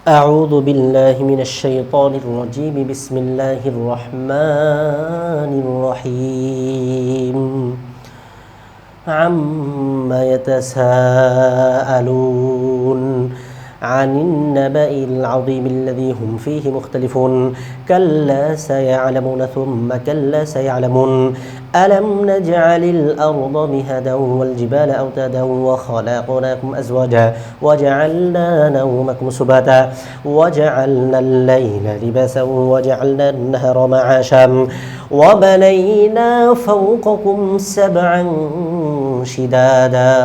أعوذ بالله من الشيطان الرجيم بسم الله الرحمن الرحيم عما يتساءلون عن النبأ العظيم الذي هم فيه مختلفون كلا سيعلمون ثم كلا سيعلمون ألم نجعل الأرض مهدا والجبال أوتادا وخلقناكم أزواجا وجعلنا نومكم سباتا وجعلنا الليل لباسا وجعلنا النهار معاشا وبنينا فوقكم سبعا شدادا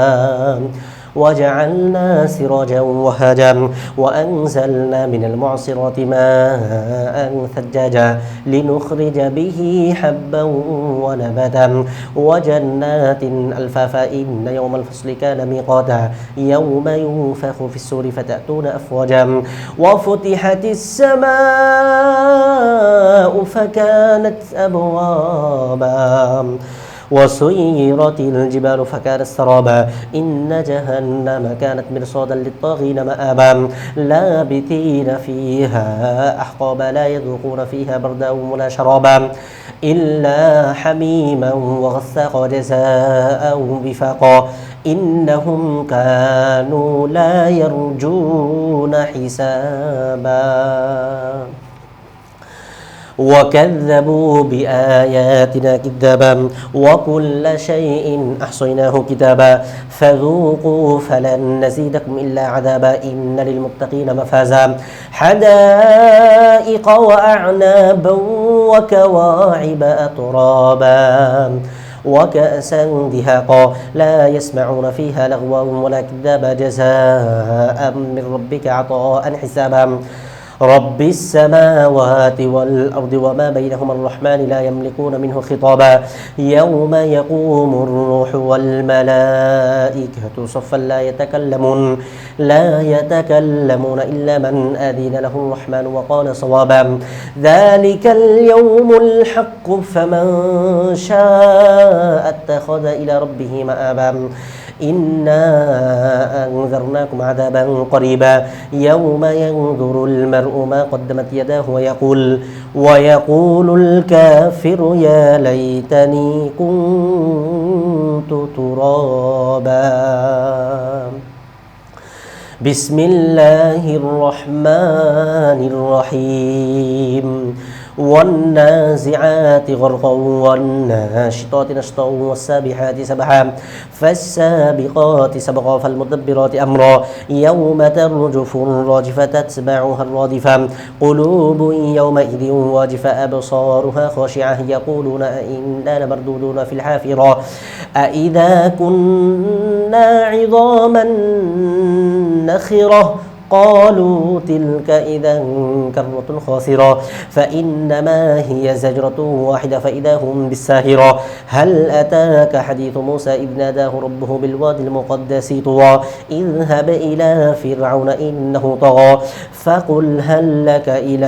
وجعلنا سراجا وهاجا وأنزلنا من المعصرات ماء ثجاجا لنخرج به حبا ونباتا وجنات ألفافا إن يوم الفصل كان ميقاتا يوم ينفخ في السور فتأتون أفواجا وفتحت السماء فكانت أبوابا وسيرت الجبال فكانت سرابا إن جهنم كانت مرصادا للطاغين مآبا لابثين فيها أحقابا لا يذوقون فيها بردا ولا شرابا إلا حميما وغساقا جزاء وفاقا إنهم كانوا لا يرجون حسابا وكذبوا بآياتنا كذابا وكل شيء أحصيناه كتابا فذوقوا فلن نزيدكم إلا عذابا إن للمتقين مفازا حدائق وأعنابا وكواعب أترابا وكأسا دهاقا لا يسمعون فيها لغوا ولا كذابا جزاء من ربك عطاء حسابا رب السماوات والأرض وما بينهما الرحمن لا يملكون منه خطابا يوم يقوم الروح والملائكة صفا لا يتكلمون إلا من أذن له الرحمن وقال صوابا ذلك اليوم الحق فمن شاء اتخذ إلى ربه مآبا إنا أنذرناكم عذابا قريبا يوم ينظر المرء ما قدمت يداه ويقول الكافر يا ليتني كنت ترابا بسم الله الرحمن الرحيم والنازعات غرقا والناشطات نشطا والسابحات سبحا فالسابقات سبقا فالمدبرات أمرا يوم ترجف الراجفة تتبعها الرادفة قلوب يومئذ واجفة أبصارها خاشعة يقولون أئنا لمردودون في الحافرة أئذا كنا عظاما نخرة قالوا تلك إذا كرة خاسرة فإنما هي زجرة واحدة فإذا هم بالساهرة هل أتاك حديث موسى إذ ناداه ربه بالوادي المقدس طوى اذهب إلى فرعون إنه طغى فقل هل لك إلى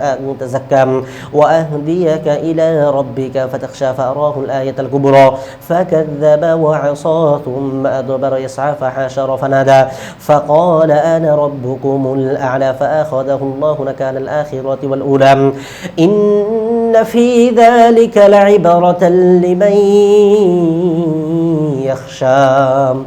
أن تزكى وأهديك إلى ربك فتخشى فأراه الآية الكبرى فكذب وعصى ثم أدبر يسعى فحاشر فنادى فقال أنا ربكم الأعلى فأخذه الله نكال الآخرة والأولى إن في ذلك لعبرة لمن يخشى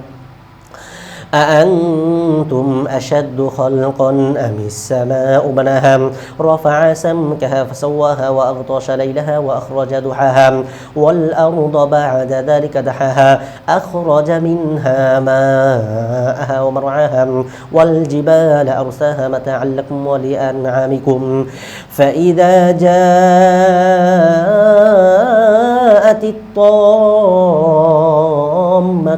أأنتم أشد خلقا أم السماء بناها رفع سمكها فسواها وأغطش ليلها وأخرج ضحاها والأرض بعد ذلك دحاها أخرج منها ماءها ومرعاها والجبال أرساها متاعا لكم ولأنعامكم فإذا جاءت الطامة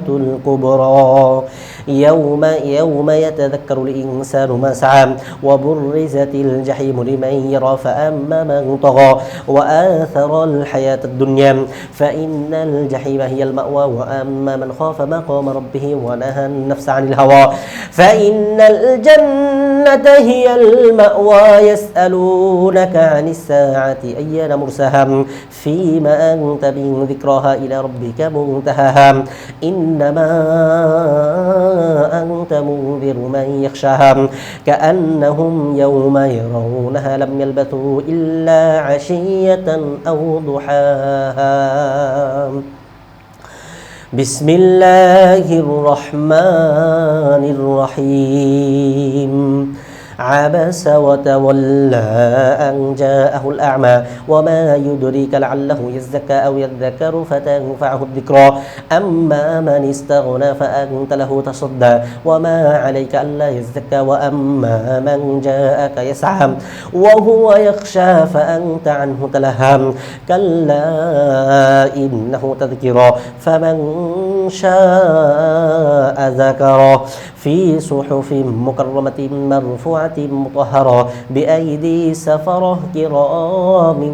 الكبرى يوم يتذكر الإنسان ما سعى وبرزت الجحيم لمن يرى فأما من طغى وآثر الحياة الدنيا فإن الجحيم هي المأوى وأما من خاف مقام ربه ونهى النفس عن الهوى فإن الجنة هي المأوى يسألونك عن الساعة أيان مرساها فيما أنت من ذكراها إلى ربك منتهاها إنما أنت منذر من يخشاها كأنهم يوم يرونها لم يلبثوا إلا عشية أو ضحاها. بسم الله الرحمن الرحيم. عبس وتولى أن جاءه الأعمى وما يدريك لعله يزكى أو يذكر فتنفعه الذكرى أما من استغنى فأنت له تصدى وما عليك ألا يزكى وأما من جاءك يسعى وهو يخشى فأنت عنه تلهى كلا إنه تذكرى فمن شاء ذكره في صحف مكرمة مرفوعة مطهرة بأيدي سفرة كرام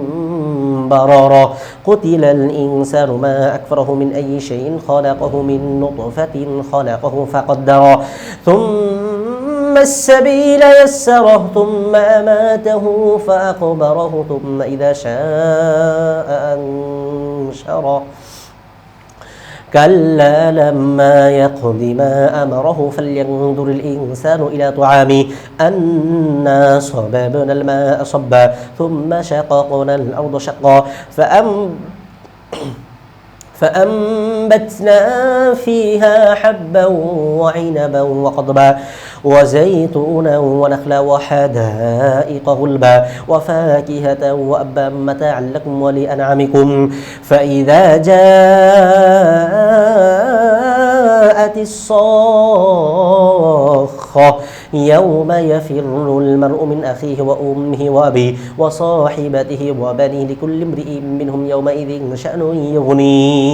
بررة قتل الإنسان ما أكفره من أي شيء خلقه من نطفة خلقه فقدره ثم السبيل يسره ثم أماته فأقبره ثم إذا شاء أنشره كلا لما يقض ما أمره فلينظر الإنسان إلى طعامه أنا صببنا الماء صبا ثم شققنا الأرض شقا فأنبتنا فيها حبا وعنبا وقضبا وزيتونا ونخلا وحدائق غلبا وفاكهة وأبا متاعا لكم ولأنعامكم فإذا جاءت الصاخة يوم يفر المرء من أخيه وأمه وأبيه وصاحبته وبنيه لكل امرئ منهم يومئذ شأن يغنيه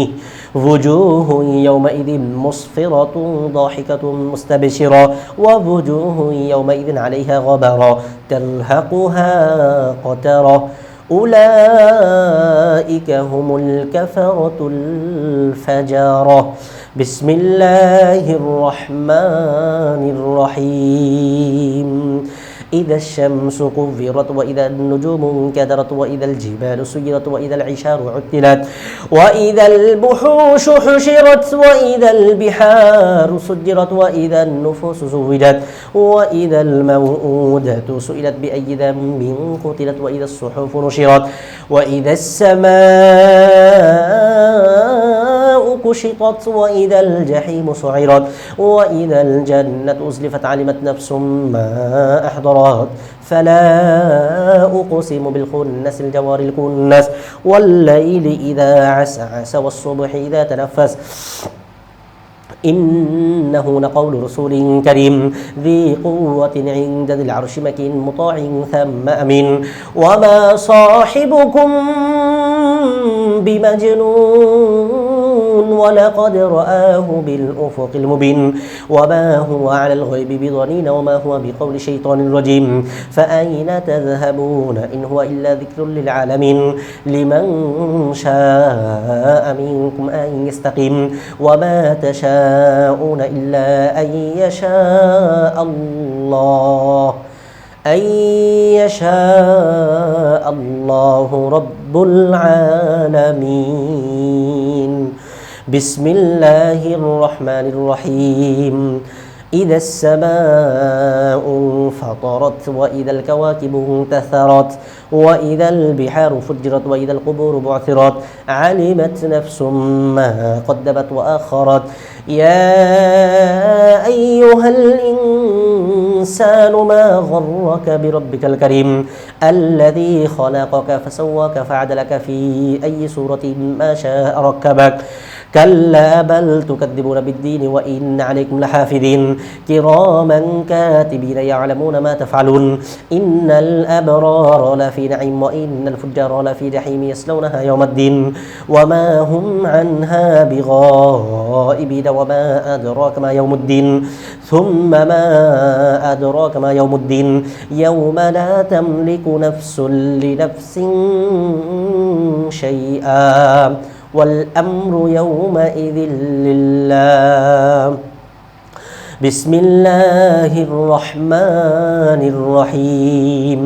وجوه يومئذ مصفرة ضاحكة مستبشرة ووجوه يومئذ عليها غبرة ترهقها قترة أولئك هم الكفرة الفجرة. بسم الله الرحمن الرحيم. إذا الشمس كورت وإذا النجوم انكدرت وإذا الجبال سيرت وإذا العشار عطلت وإذا البحوش حشرت وإذا البحار سجرت وإذا النفوس زوجت وإذا الموءودة سئلت بأي ذنب قتلت وإذا الصحف نشرت وإذا السماء كشطت وإذا الجحيم سعرت وإذا الجنة أزلفت علمت نفس ما أحضرت فلا أقسم بالخنس الجوار الكنس والليل إذا عسعس والصبح إذا تنفس إنه لقول رسول كريم ذي قوة عند ذي العرش مكين مطاع ثم أمين وما صاحبكم بمجنون ولقد رآه بالأفق المبين وما هو على الغيب بضنين وما هو بقول شيطان رجيم فأين تذهبون إن هو إلا ذكر للعالمين لمن شاء منكم أن يستقيم وما تشاءون إلا أن يشاء الله رب العالمين. بسم الله الرحمن الرحيم. إذا السماء انفطرت وإذا الكواكب انتثرت وإذا البحار فجرت وإذا القبور بعثرت علمت نفس ما قدمت وأخرت يا أيها الإنسان ما غرك بربك الكريم الذي خلقك فسواك فعدلك في أي صورة ما شاء ركبك كلا بل تكذبون بالدين وإن عليكم لحافظين كراما كاتبين يعلمون ما تفعلون إن الأبرار لفي نعيم وإن الفجار لفي جحيم يصلونها يوم الدين وما هم عنها بغائبين وما أدراك ما يوم الدين ثم ما أدراك ما يوم الدين يوم لا تملك نفس لنفس شيئا والأمر يومئذ لله. بسم الله الرحمن الرحيم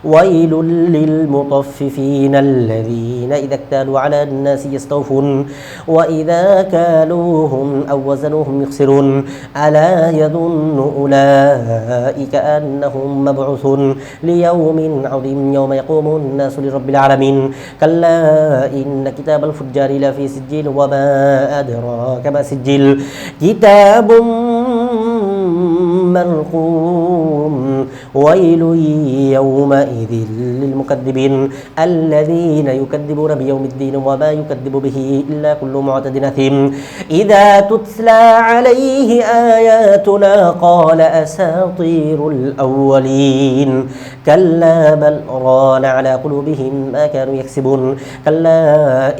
ويل للمطففين الذين إذا اكتالوا على الناس يستوفون وإذا كالوهم أو وزنوهم يخسرون ألا يظن أولئك أنهم مبعوثون ليوم عظيم يوم يقوم الناس لرب العالمين كلا إن كتاب الفجار لفي سجيل وما أدراك ما سجيل كتاب مرقوم ويل يومئذ للمكذبين الذين يكذبون بيوم الدين وما يكذب به إلا كل معتد أثيم إذا تتلى عليه آياتنا قال أساطير الأولين كلا بل ران على قلوبهم ما كانوا يكسبون كلا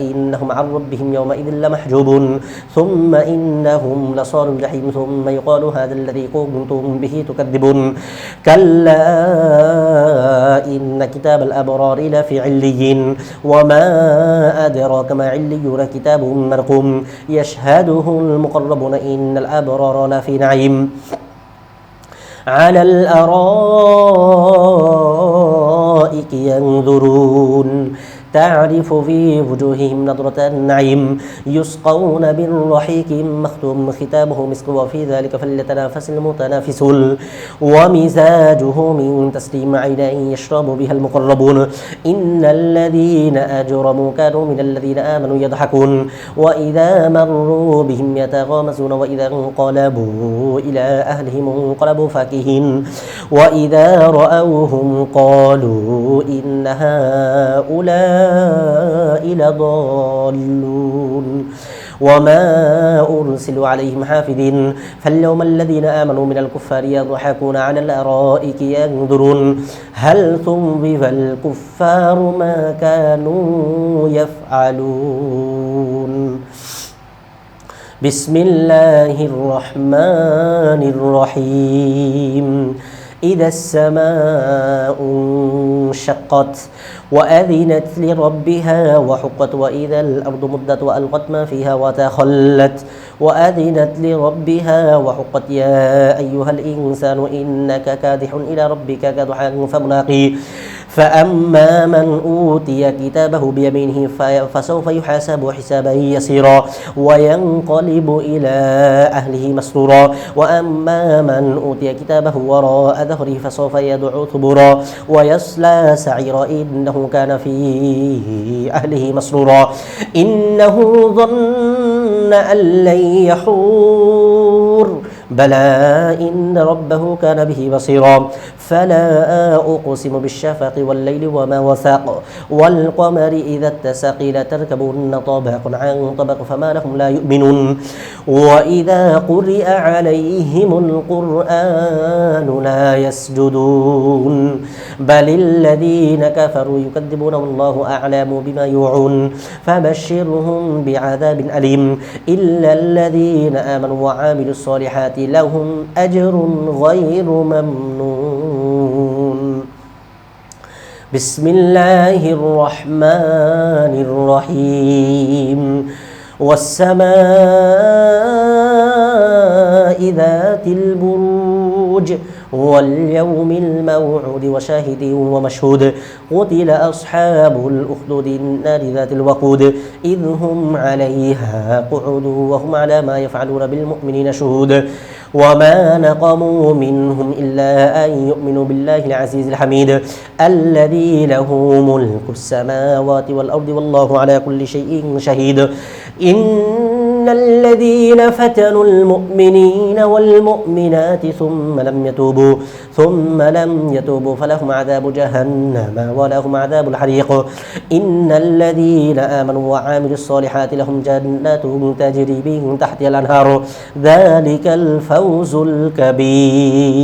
إنهم عن ربهم يومئذ لمحجوبون ثم إنهم لصال الجحيم ثم يقال هذا الذي كنتم به تكذبون كلا إن كتاب الأبرار لفي عليين وما أدراك ما عليون كتاب مرقوم يشهده المقربون إن الأبرار لفي نعيم على الأرائك ينظرون تعرف في وجوههم نضرة النعيم يسقون من رحيق مختوم ختامه مسك وفي ذلك فليتنافس المتنافسون ومزاجه من تسليم عينا يشرب بها المقربون إن الذين أجرموا كانوا من الذين آمنوا يضحكون وإذا مروا بهم يتغامزون وإذا انقلبوا إلى أهلهم انقلبوا فاكهين وإذا رأوهم قالوا إن هؤلاء لضالون وما أرسلوا عليهم حافظين فاليوم الذين آمنوا من الكفار يضحكون على الأرائك ينظرون هل ثوب الكفار ما كانوا يفعلون بسم الله الرحمن الرحيم إذا السماء انشقت وأذنت لربها وحقت وإذا الأرض مدت وألقت ما فيها وتخلت وأذنت لربها وحقت يا أيها الإنسان إنك كادح إلى ربك كدحا فملاقيه فأما من أوتي كتابه بيمينه فسوف يحاسب حسابا يسيرا وينقلب إلى أهله مسرورا وأما من أوتي كتابه وراء ظهره فسوف يدعو ثبورا ويصلى سعيرا إنه كان في أهله مسرورا إنه ظن أن لن يحور بلى إن ربه كان به بصيرا فلا أقسم بالشفق والليل وما وسق والقمر إذا اتسق لتركبن طبقا عن طبق فما لهم لا يؤمنون وإذا قرئ عليهم القرآن لا يسجدون بل الذين كفروا يكذبون والله أعلم بما يوعون فبشرهم بعذاب أليم إلا الذين آمنوا وعاملوا الصالحات لهم أجر غير ممنون بسم الله الرحمن الرحيم والسماء ذات البروج واليوم الموعود وشاهد ومشهود قتل أصحاب الأخدود النار ذات الوقود إذ هم عليها قعود وهم على ما يفعلون بالمؤمنين شهود وما نقموا منهم إلا أن يؤمنوا بالله العزيز الحميد الذي له ملك السماوات والأرض والله على كل شيء شهيد إن الذين فتنوا المؤمنين والمؤمنات ثم لم يتوبوا فلهم عذاب جهنم ولهم عذاب الحريق إن الذين آمنوا وعاملوا الصالحات لهم جنات تجري من تحتها الأنهار ذلك الفوز الكبير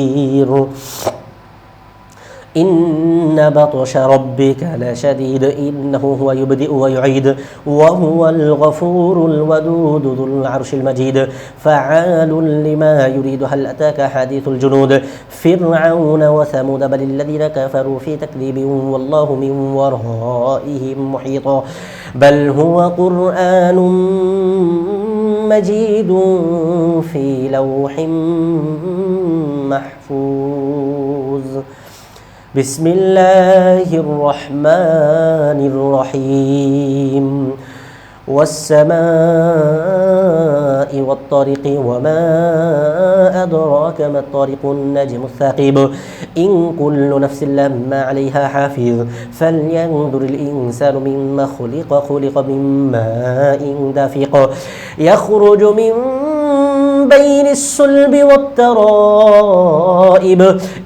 إن بطش ربك لشديد إنه هو يبدئ ويعيد وهو الغفور الودود ذو العرش المجيد فعال لما يريد هل أتاك حديث الجنود فرعون وثمود بل الذين كفروا في تكذيب والله من ورائهم محيط بل هو قرآن مجيد في لوح محفوظ. بسم الله الرحمن الرحيم. والسماء والطارق وما أدراك ما الطارق النجم الثاقب إن كل نفس لما عليها حافظ فلينظر الإنسان مما خلق من ماء دافق يخرج من بين الصلب والترائب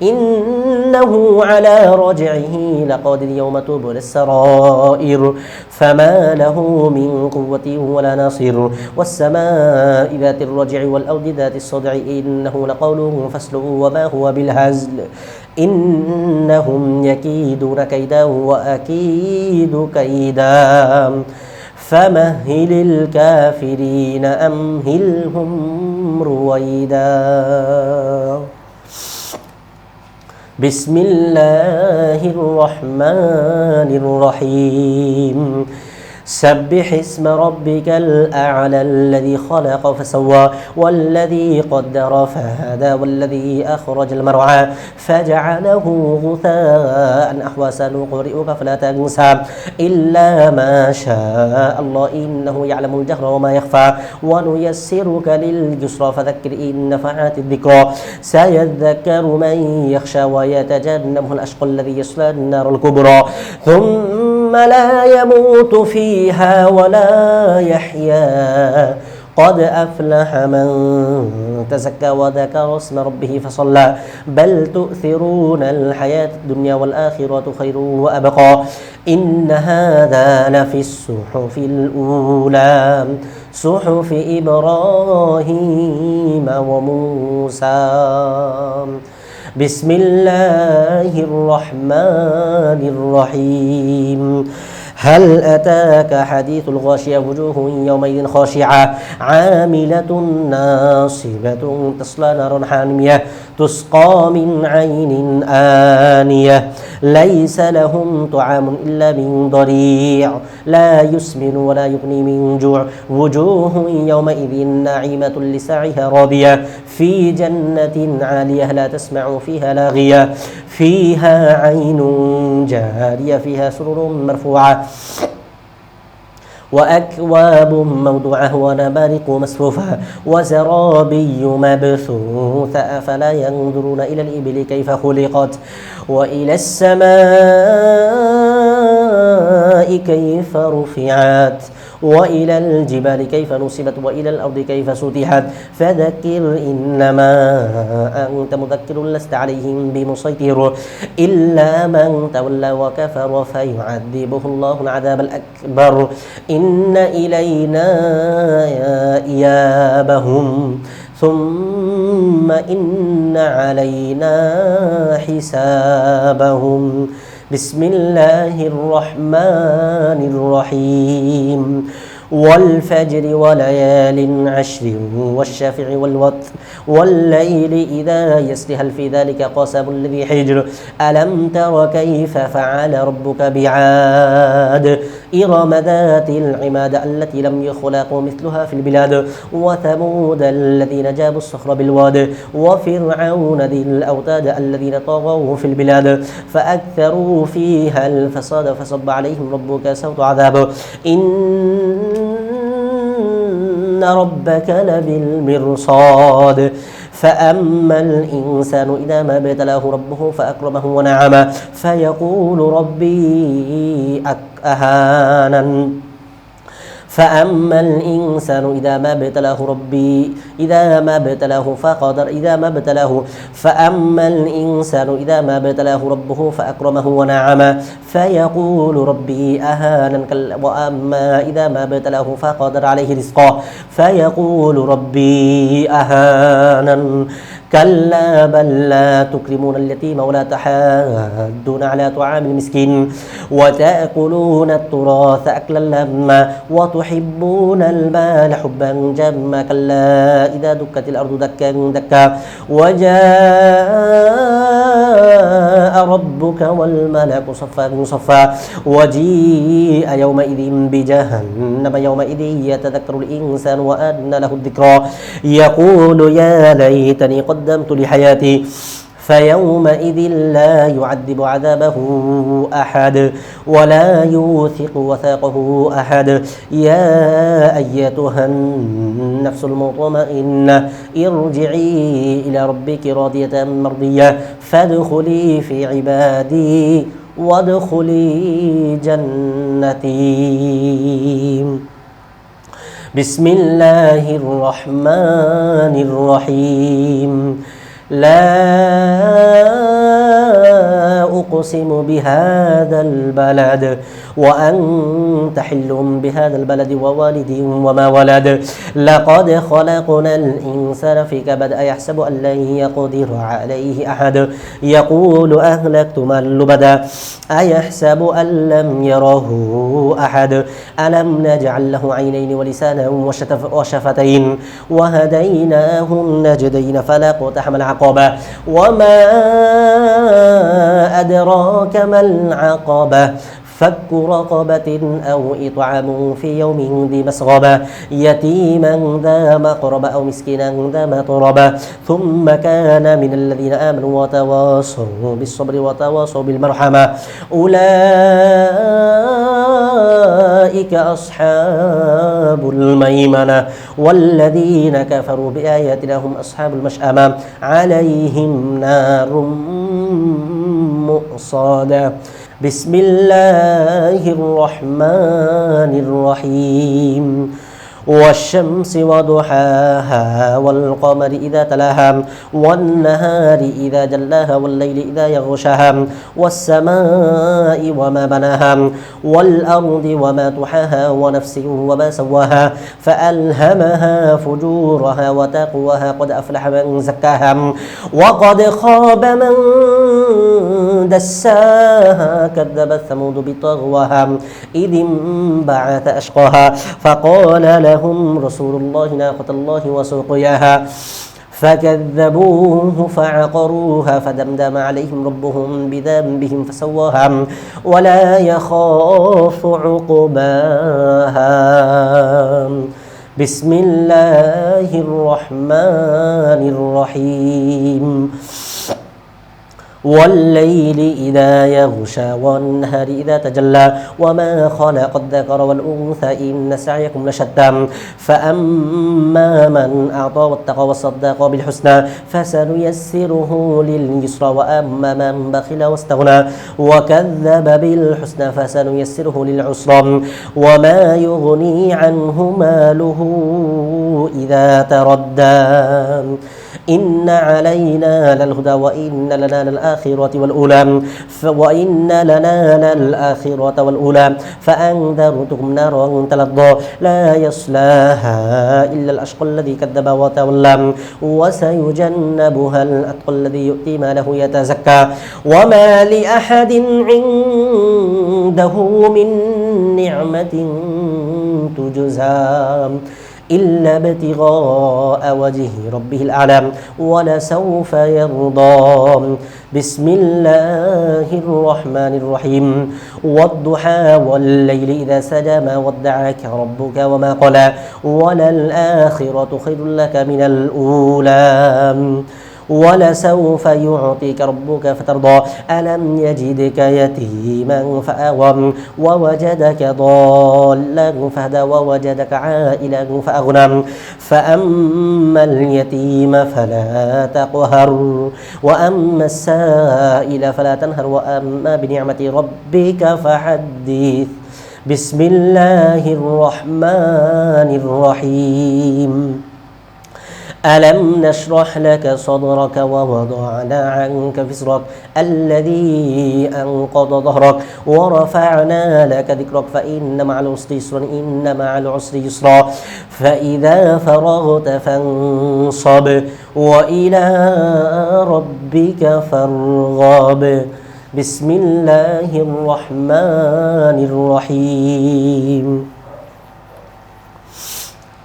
إنه على رجعه لقادر يوم تبلى السرائر فما له من قوة ولا ناصر. والسماء ذات الرجع والأرض ذات الصدع إنه لقول فصل وما هو بالهزل إنهم يكيدون كيدا وأكيد كيدا فمهل الكافرين أمهلهم رويدا. بسم الله الرحمن الرحيم. سبح اسم ربك الأعلى الذي خلق فسوى والذي قدر فهدى والذي أخرج المرعى فجعله غثاء أحوى سنقرئك فلا تنسى إلا ما شاء الله إنه يعلم الجهر وما يخفى ونيسرك لليسرى فذكر إن نفعت الذكرى سيذكر من يخشى ويتجنبه الأشقى الذي يصلى النار الكبرى ثم لا يموت فيها ولا يحيا قد أفلح من تزكى وذكر اسم ربه فصلى بل تؤثرون الحياة الدنيا والآخرة خير وأبقى إن هذا لفي الصحف الأولى صحف إبراهيم وموسى. بسم الله الرحمن الرحيم. هل أتاك حديث الغاشية وجوه يومئذ خاشعة عاملة ناصبة تصلى نارا حامية تسقى من عين آنية ليس لهم طعام إلا من ضريع لا يسمن ولا يغني من جوع وجوه يومئذ ناعمة لسعيها راضية في جنة عالية لا تسمع فيها لاغية فيها عين جارية فيها سرر مرفوعة وأكواب موضوعة ونمارق مصفوفة وزرابي مبثوثة أفلا ينظرون إلى الإبل كيف خلقت وإلى السماء كيف رفعت وإلى الجبال كيف نصبت وإلى الأرض كيف سطحت فذكر إنما أنت مذكر لست عليهم بمسيطر إلا من تولى وكفر فيعذبه الله العذاب الأكبر إن إلينا إيابهم ثم إن علينا حسابهم. بسم الله الرحمن الرحيم. والفجر وليال عشر والشفع والوتر والليل إذا يسر هل في ذلك قسم الذي حجر ألم تر كيف فعل ربك بعاد إرم ذات العماد التي لم يخلق مثلها في البلاد وثمود الذين جابوا الصخر بالواد وفرعون ذي الأوتاد الذين طغوا في البلاد فأكثروا فيها الفساد فصب عليهم ربك سوط عذاب إن ربك لبالمرصاد فأما الإنسان إذا ما ابتلاه ربه فأكرمه ونعمه فيقول ربي أهانن فأما الإنسان إذا ما ابتلاه فأما الإنسان إذا ما ابتلاه ربه فأكرمه ونعمه فيقول ربي أهانن وأما إذا ما ابتلاه فقدر عليه رزقه فيقول ربي أهانن كلا بل لا تكرمون اليتيم ولا تحاضون على طعام المسكين وتأكلون التراث أكلا لما وتحبون المال حبا جما كلا إذا دكت الأرض دكا دكا وجاء ربك والملك صفا صفا وجيء يومئذ بجهنم يومئذ يتذكر الإنسان وأنى له الذكرى يقول يا ليتني قدمت لحياتي فيومئذ لا يعذب عذابه أحد ولا يوثق وثاقه أحد يا أيتها النفس المطمئنة ارجعي إلى ربك راضية مرضية فادخلي في عبادي وادخلي جنتي. بسم الله الرحمن الرحيم. لا أقسم بهذا البلد وأنت حل بهذا البلد ووالد وما ولد لقد خلقنا الإنسان في كبد أيحسب أن لن يقدر عليه أحد يقول أهلكت مال لبدا أيحسب أن لم يره أحد ألم نجعل له عينين ولسانا وشفتين وهديناه النجدين فلا اقتحم العقبة وما أدراك ما العقبة فك رقبة أو إطعام في يوم ذي مسغبة يتيما ذا مقربة أو مسكينا ذا متربة ثم كان من الذين آمنوا وتواصوا بالصبر وتواصوا بالمرحمة أولئك أصحاب الميمنة والذين كفروا بآياتنا هم أصحاب المشأمة عليهم نار مؤصدة. بسم الله الرحمن الرحيم. والشمس وضحاها والقمر إذا تلاها والنهار إذا جلاها والليل إذا يغشاها والسماء وما بناها والأرض وما طحاها ونفس وما سواها فألهمها فجورها وتقواها قد أفلح من زكاها وقد خاب من دساها كذبت ثمود بطغواها إذ انبعث أشقاها فقال لهم رسول الله ناقة الله وسقياها فكذبوه فعقروها فدمدم عليهم ربهم بذنبهم فسواها ولا يخاف عقباها. بسم الله الرحمن الرحيم. والليل إذا يغشى والنهار إذا تجلى وما خلق الذكر والأنثى إن سعيكم لشتى فأما من أعطى واتقى وصدق بالحسنى فسنيسره لليسرى وأما من بخل واستغنى وكذب بالحسنى فسنيسره للعسرى وما يغني عنه ماله إذا تردى إن علينا للهدى وإن لنا للآخرة والأولى فأنذرتكم نارا تلظى لا يصلاها إلا الأشقى الذي كذب وتولى وسيجنبها الأتقى الذي يؤتي ماله يتزكى وما لأحد عنده من نعمة تجزى إلا ابتغاء وجه ربه الأعلى ولسوف يرضى. بسم الله الرحمن الرحيم. والضحى والليل إذا سجى ما ودعك ربك وما قلى وللآخرة خير لك من الأولى ولسوف يعطيك ربك فترضى ألم يجدك يتيما فآوى ووجدك ضالا فهدى ووجدك عائلا فأغنى فأما اليتيم فلا تقهر وأما السائل فلا تنهر وأما بنعمة ربك فحدث. بسم الله الرحمن الرحيم. ألم نشرح لك صدرك ووضعنا عنك وزرك الذي أنقض ظهرك ورفعنا لك ذكرك فإن مع العسر يسرا إن مع العسر يسرا فإذا فرغت فانصب وإلى ربك فارغب. بسم الله الرحمن الرحيم.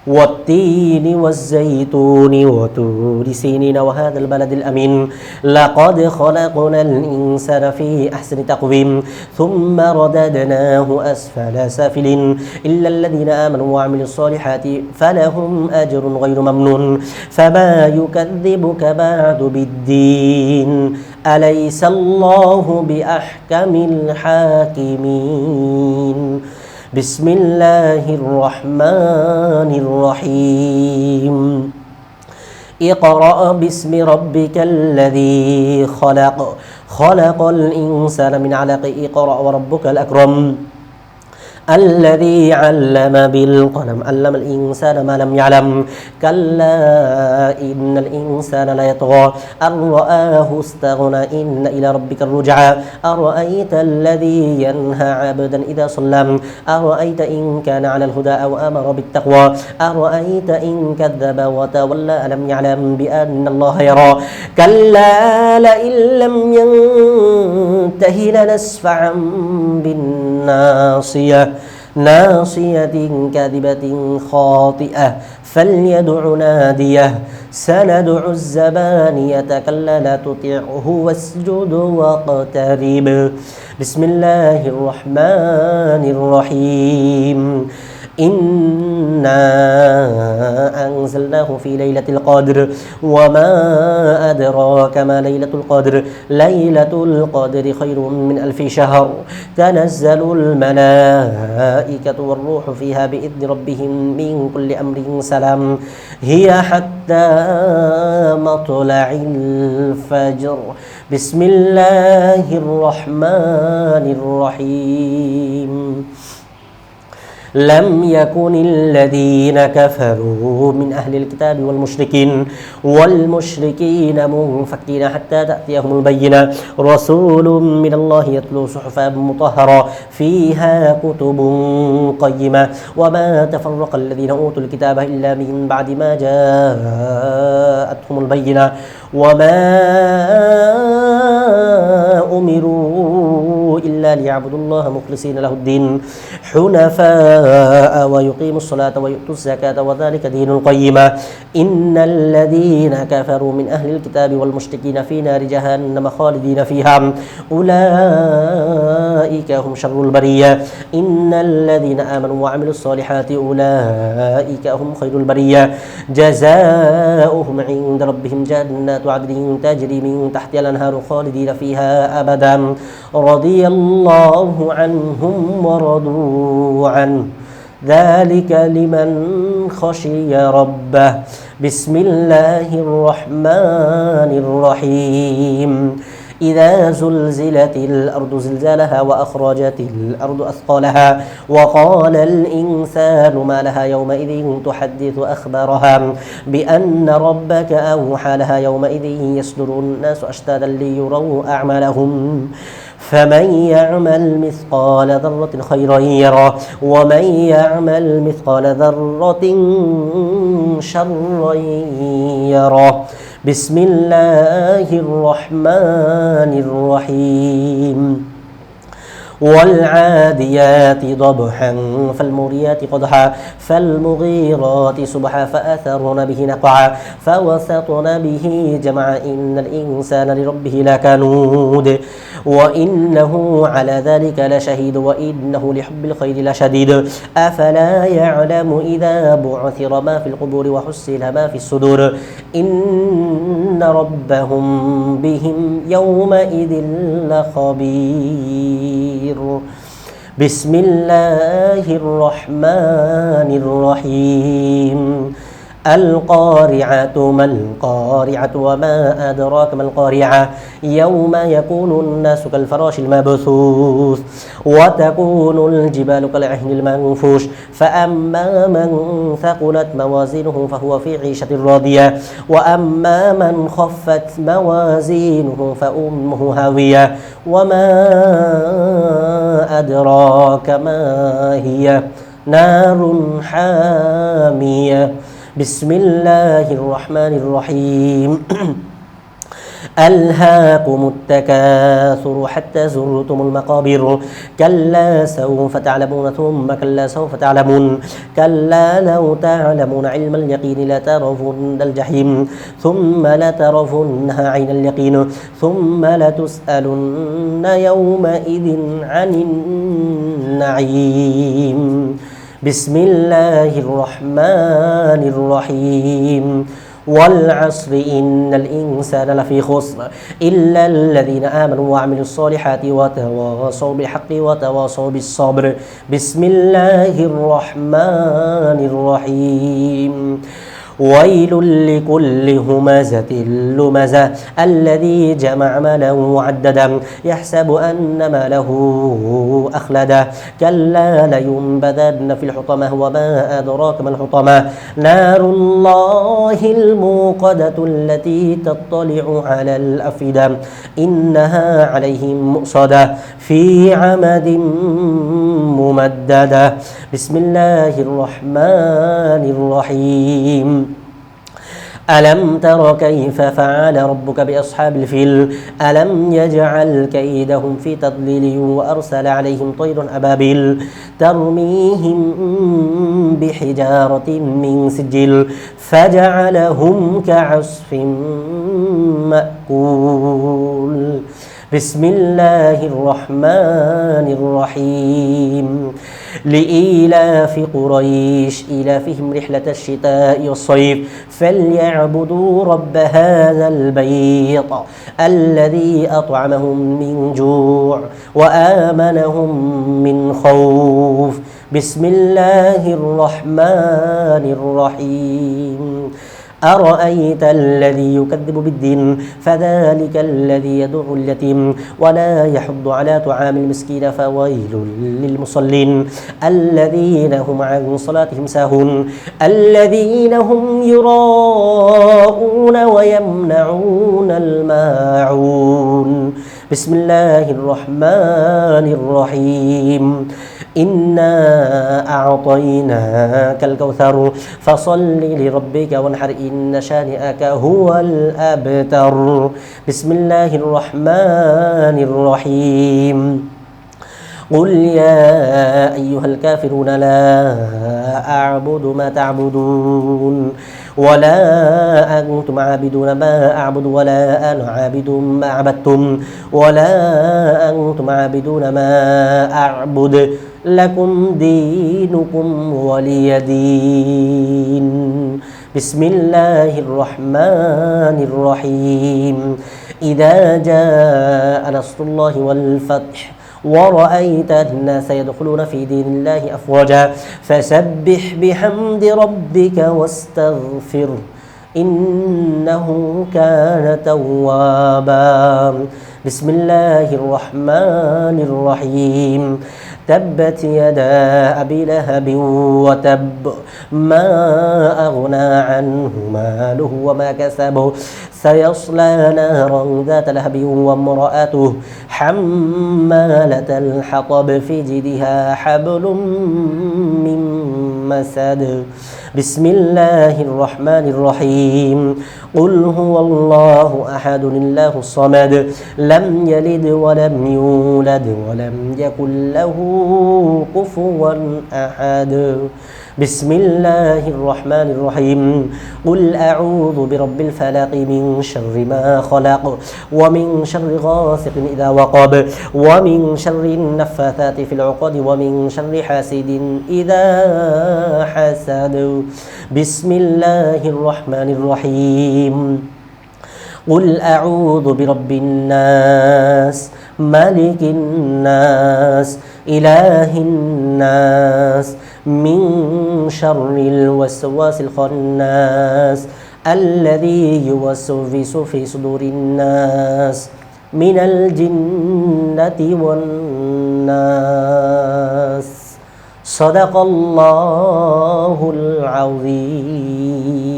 والتين والزيتون وطور سينين وهذا البلد الأمين لقد خلقنا الإنسان في أحسن تقويم ثم رددناه أسفل سافلين إلا الذين آمنوا وعملوا الصالحات فلهم أجر غير ممنون فما يكذبك بعد بالدين أليس الله بأحكم الحاكمين بسم الله الرحمن الرحيم اقرأ باسم ربك الذي خلق الإنسان من علق اقرأ وربك الأكرم الذي علم بالقلم علم الإنسان ما لم يعلم كلا إن الإنسان ليطغى أن رآه استغنى إن إلى ربك الرجعى أرأيت الذي ينهى عبدا إذا صلى أرأيت إن كان على الهدى أو أمر بالتقوى أرأيت إن كذب وتولى ألم يعلم بأن الله يرى كلا لئن لم ينته لنسفعا بالناصية كاذبة خاطئة فليدع ناديه سندع الزبانية كلا لا تطعه واسجد واقترب بسم الله الرحمن الرحيم إنا أنزلناه في ليلة القدر وما أدراك ما ليلة القدر ليلة القدر خير من 1000 شهر تنزل الملائكة والروح فيها بإذن ربهم من كل أمر سلام هي حتى مطلع الفجر بسم الله الرحمن الرحيم لم يكن الذين كفروا من أهل الكتاب والمشركين منفكين حتى تأتيهم البينة رسول من الله يتلو صحفا مطهرة فيها كتب قيمة وما تفرق الذين أوتوا الكتاب إلا من بعد ما جاءتهم البينة وما أمروا إلا ليعبدوا الله مخلصين له الدين حنفاء ويقيموا الصلاة ويؤتوا الزكاة وذلك دين القيمة إن الذين كفروا من أهل الكتاب والمشركين في نار جهنم خالدين فيها أولئك هم شر البرية إن الذين آمنوا وعملوا الصالحات أولئك هم خير البرية جزاؤهم عند ربهم جنات عدن تجري من تحتها الأنهار خالدين فيها أبدا رضي الله عنهم ورضوا عنه ذلك لمن خشي ربه بسم الله الرحمن الرحيم إذا زلزلت الأرض زلزالها وأخرجت الأرض أثقالها وقال الإنسان ما لها يومئذ تحدث أخبارها بأن ربك أوحى لها يومئذ يصدر الناس أشتاتا ليروا أعمالهم فمن يعمل مثقال ذرة خيرا يره ومن يعمل مثقال ذرة شرا يره بسم الله الرحمن الرحيم والعاديات ضبحا فالموريات قدحا فالمغيرات صبحا فأثرن به نقعا فوسطن به جمعا إن الإنسان لربه لكنود وإنه على ذلك لشهيد وإنه لحب الخير لشديد أفلا يعلم إذا بعثر ما في القبور وحصل ما في الصدور إن ربهم بهم يومئذ لخبير بسم الله الرحمن الرحيم القارعة ما القارعة وما أدراك ما القارعة يوم يكون الناس كالفراش المبثوث وتكون الجبال كالعهن المنفوش فأما من ثقلت موازينه فهو في عيشة راضية وأما من خفت موازينه فأمه هاوية وما أدراك ما هي نار حامية بسم الله الرحمن الرحيم ألهاكم التكاثر حتى زرتم المقابر كلا سوف تعلمون ثم كلا سوف تعلمون كلا لو تعلمون علم اليقين لترون الجحيم ثم لترونها عين اليقين ثم لتسألن يومئذ عن النعيم بسم الله الرحمن الرحيم والعصر إن الإنسان لفي خسر إلا الذين آمنوا وعملوا الصالحات وتواصوا بالحق وتواصوا بالصبر بسم الله الرحمن الرحيم ويل لكل همزة لمزة الذي جمع مالا وعددا يحسب أن ماله أخلده كلا لينبذن في الحطمة وما أدراك ما الحطمة نار الله الموقدة التي تطلع على الأفئدة إنها عليهم مؤصدة في عمد ممددة بسم الله الرحمن الرحيم ألم تر كيف فعل ربك بأصحاب الفيل ألم يجعل كيدهم في تضليل وأرسل عليهم طير أبابيل ترميهم بحجارة من سجيل فجعلهم كعصف مأكول بسم الله الرحمن الرحيم لإيلاف قريش إيلافهم رحلة الشتاء والصيف فليعبدوا رب هذا البيت الذي أطعمهم من جوع وآمنهم من خوف بسم الله الرحمن الرحيم أرأيت الذي يكذب بالدين فذلك الذي يدعو اليتيم ولا يحض على طعام المسكين فويل للمصلين الذين هم عن صلاتهم ساهون الذين هم يراءون ويمنعون الماعون بسم الله الرحمن الرحيم إنا أعطيناك الكوثر فصل لربك وانحر إن شانئك هو الأبتر بسم الله الرحمن الرحيم قل يا أيها الكافرون لا أعبد ما تعبدون ولا أنتم عابدون ما أعبد ولا أنا عابد ما عبدتم ولا أنتم عابدون ما أعبد لكم دينكم ولي دين بسم الله الرحمن الرحيم إذا جاء نصر الله والفتح ورأيت الناس يدخلون في دين الله أفواجا فسبح بحمد ربك واستغفر إنه كان توابا بسم الله الرحمن الرحيم تبت يدا أبي لهب وتب ما أغنى عنه ماله وما كسب سيصلى نارا ذات لهب وامرأته حمالة الحطب في جيدها حبل من مسد بسم الله الرحمن الرحيم قل هو الله أحد الله الصمد لم يلد ولم يولد ولم يكن له كفوا أحد بسم الله الرحمن الرحيم قل أعوذ برب الفلق من شر ما خلق ومن شر غاسق إذا وقب ومن شر النفاثات في العقد ومن شر حاسد إذا حسد بسم الله الرحمن الرحيم قل أعوذ برب الناس ملك الناس إله الناس من شر الوسواس الخناس الذي يوسوس في صدور الناس من الجنة والناس صدق الله العظيم